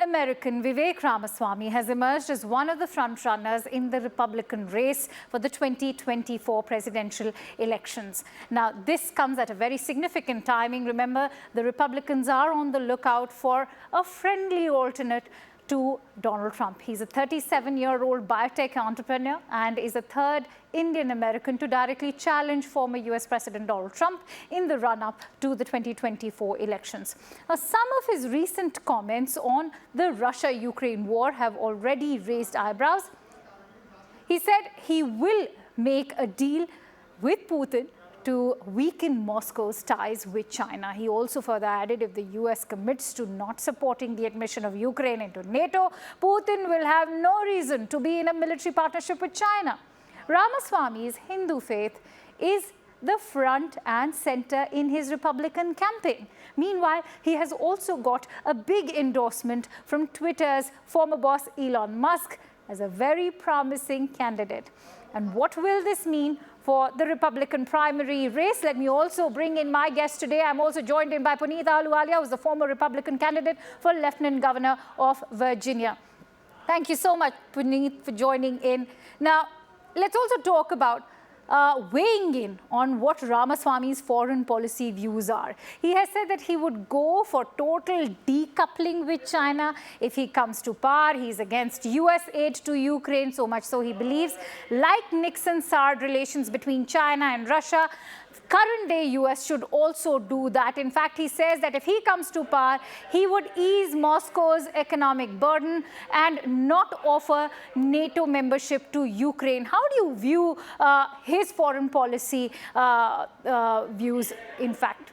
American, Vivek Ramaswamy, has emerged as one of the frontrunners in the Republican race for the 2024 presidential elections. Now, this comes at a very significant timing. Remember, the Republicans are on the lookout for a friendly alternate to Donald Trump. He's a 37-year-old biotech entrepreneur and is a third Indian American to directly challenge former US President Donald Trump in the run-up to the 2024 elections. Now, some of his recent comments on the Russia-Ukraine war have already raised eyebrows. He said he will make a deal with Putin to weaken Moscow's ties with China. He also further added if the US commits to not supporting the admission of Ukraine into NATO, Putin will have no reason to be in a military partnership with China. Ramaswamy's Hindu faith is the front and center in his Republican campaign. Meanwhile, he has also got a big endorsement from Twitter's former boss Elon Musk as a very promising candidate. And what will this mean for the Republican primary race? Let me also bring in my guest today. I'm also joined in by Puneet Ahluwalia, who's the former Republican candidate for Lieutenant Governor of Virginia. Thank you so much, Puneet, for joining in. Now, let's also talk about weighing in on what Ramaswamy's foreign policy views are. He has said that he would go for total decoupling with China if he comes to power. He's against US aid to Ukraine, so much so he believes, like Nixon soured relations between China and Russia, current day US should also do that. In fact, he says that if he comes to power, he would ease Moscow's economic burden and not offer NATO membership to Ukraine. How do you view his foreign policy views, in fact?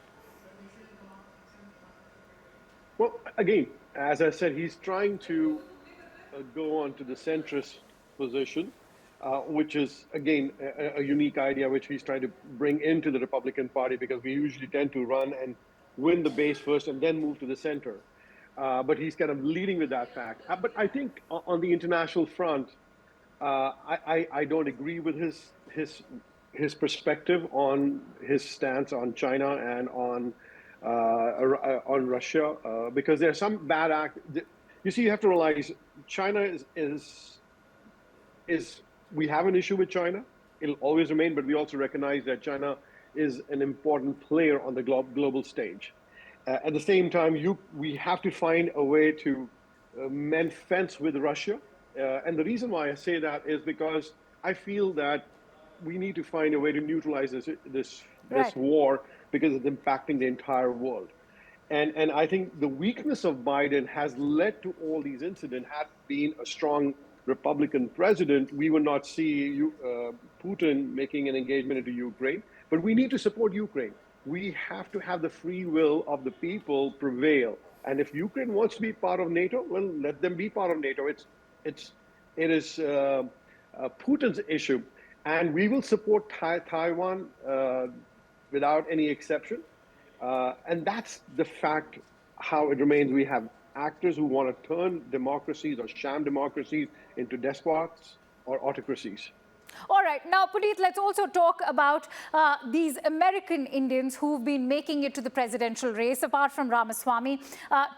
Well, again, as I said, he's trying to go on to the centrist position. Which is, again, a unique idea which he's trying to bring into the Republican Party, because we usually tend to run and win the base first and then move to the center. But he's kind of leading with that fact. But I think on the international front, I don't agree with his perspective on his stance on China and on Russia, because there's some bad act. You see, you have to realize China is we have an issue with China. It'll always remain, but we also recognize that China is an important player on the global stage. At the same time, we have to find a way to mend fence with Russia. And the reason why I say that is because I feel that we need to find a way to neutralize this war, because it's impacting the entire world. And I think the weakness of Biden has led to all these incidents. Had been a strong Republican president, we would not see Putin making an engagement into Ukraine. But we need to support Ukraine. We have to have the free will of the people prevail. And if Ukraine wants to be part of NATO, well, let them be part of NATO. It is Putin's issue, and we will support Taiwan without any exception. And that's the fact. How it remains. We have actors who want to turn democracies or sham democracies into despots or autocracies. All right. Now, Puneet, let's also talk about these American Indians who've been making it to the presidential race. Apart from Ramaswamy,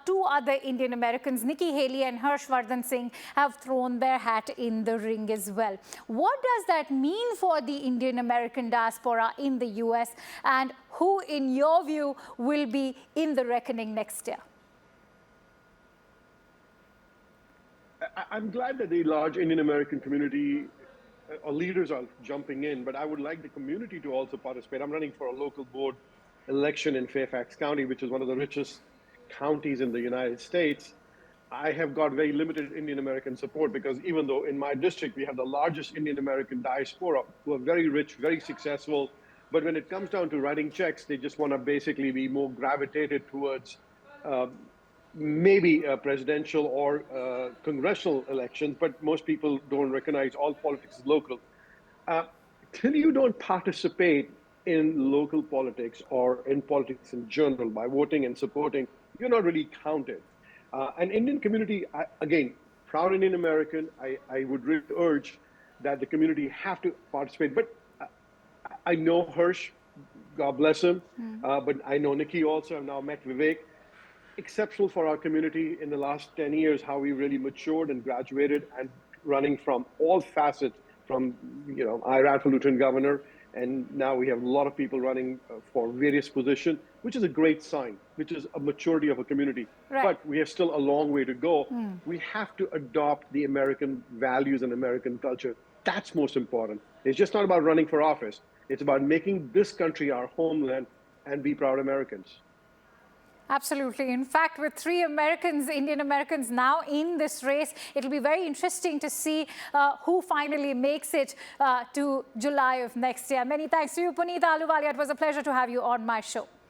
two other Indian Americans, Nikki Haley and Harshvardhan Singh, have thrown their hat in the ring as well. What does that mean for the Indian American diaspora in the US, and who, in your view, will be in the reckoning next year? I'm glad that the large Indian American community or leaders are jumping in, but I would like the community to also participate. I'm running for a local board election in Fairfax County, which is one of the richest counties in the United States. I have got very limited Indian American support, because even though in my district we have the largest Indian American diaspora who are very rich, very successful, but when it comes down to writing checks, they just want to basically be more gravitated towards maybe presidential or congressional elections, but most people don't recognize all politics is local. Till you don't participate in local politics or in politics in general by voting and supporting, you're not really counted. An Indian community, again, proud Indian American, I would really urge that the community have to participate. But I know Hirsch, God bless him, but I know Nikki also. I've now met Vivek. exceptional for our community in the last 10 years, how we really matured and graduated and running from all facets from, I ran for lieutenant governor, and now we have a lot of people running for various positions, which is a great sign, which is a maturity of a community. Right. But we have still a long way to go. We have to adopt the American values and American culture. That's most important. It's just not about running for office. It's about making this country our homeland and be proud Americans. Absolutely. In fact, with 3 Americans, Indian Americans now in this race, it'll be very interesting to see who finally makes it to July of next year. Many thanks to you, Puneet Ahluwalia. It was a pleasure to have you on my show.